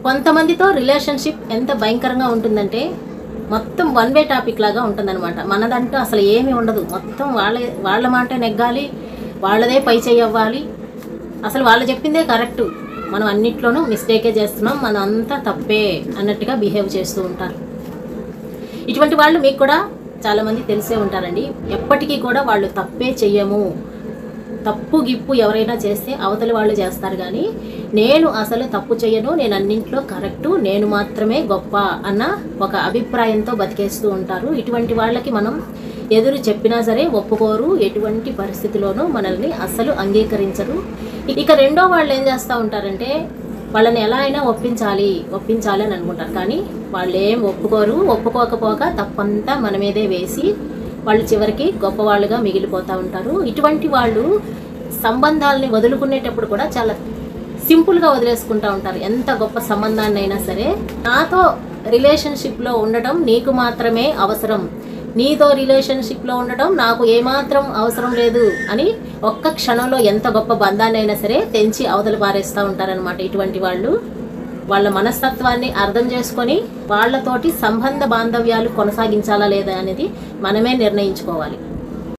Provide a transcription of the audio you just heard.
కొంతమందితో రిలేషన్షిప్ ఎంత భయంకరంగా ఉంటుందంటే మొత్తం వన్ వే టాపిక్ లాగా ఉంటుందన్నమాట. మనదంటూ అసలు ఏమీ ఉండదు. మొత్తం వాళ్ళ మాట నెగ్గాలి, వాళ్ళదే పై చేయి అవ్వాలి, అసలు వాళ్ళు చెప్పిందే కరెక్టు, మనం అన్నిట్లోనూ మిస్టేకే చేస్తున్నాం, మనం అంతా తప్పే అన్నట్టుగా బిహేవ్ చేస్తూ ఉంటారు. ఇటువంటి వాళ్ళు మీకు కూడా చాలామంది తెలిసే ఉంటారండి. ఎప్పటికీ కూడా వాళ్ళు తప్పే చెయ్యము, తప్పు గిప్పు ఎవరైనా చేస్తే అవతలి వాళ్ళు చేస్తారు, కానీ నేను అసలు తప్పు చెయ్యను, నేను అన్నింట్లో కరెక్టు, నేను మాత్రమే గొప్ప అన్న ఒక అభిప్రాయంతో బతికేస్తూ ఉంటారు. ఇటువంటి వాళ్ళకి మనం ఎదురు చెప్పినా సరే ఒప్పుకోరు, ఎటువంటి పరిస్థితిలోనూ మనల్ని అసలు అంగీకరించరు. ఇక రెండో వాళ్ళు ఏం చేస్తూ ఉంటారంటే వాళ్ళని ఎలా అయినా ఒప్పించాలి అని అనుకుంటారు, కానీ వాళ్ళు ఏం ఒప్పుకోరు. ఒప్పుకోకపోగా తప్పంతా మన మీదే వేసి వాళ్ళు చివరికి గొప్పవాళ్ళుగా మిగిలిపోతూ ఉంటారు. ఇటువంటి వాళ్ళు సంబంధాలని వదులుకునేటప్పుడు కూడా చాలా సింపుల్గా వదిలేసుకుంటూ ఉంటారు. ఎంత గొప్ప సంబంధాన్ని అయినా సరే, నాతో రిలేషన్షిప్లో ఉండటం నీకు మాత్రమే అవసరం, నీతో రిలేషన్షిప్లో ఉండటం నాకు ఏమాత్రం అవసరం లేదు అని ఒక్క క్షణంలో ఎంత గొప్ప బంధాన్ని అయినా సరే తెంచి అవతల పారేస్తూ ఉంటారనమాట. ఇటువంటి వాళ్ళు వాళ్ళ మనస్తత్వాన్ని అర్థం చేసుకొని వాళ్ళతోటి సంబంధ బాంధవ్యాలు కొనసాగించాలా లేదా అనేది మనమే నిర్ణయించుకోవాలి.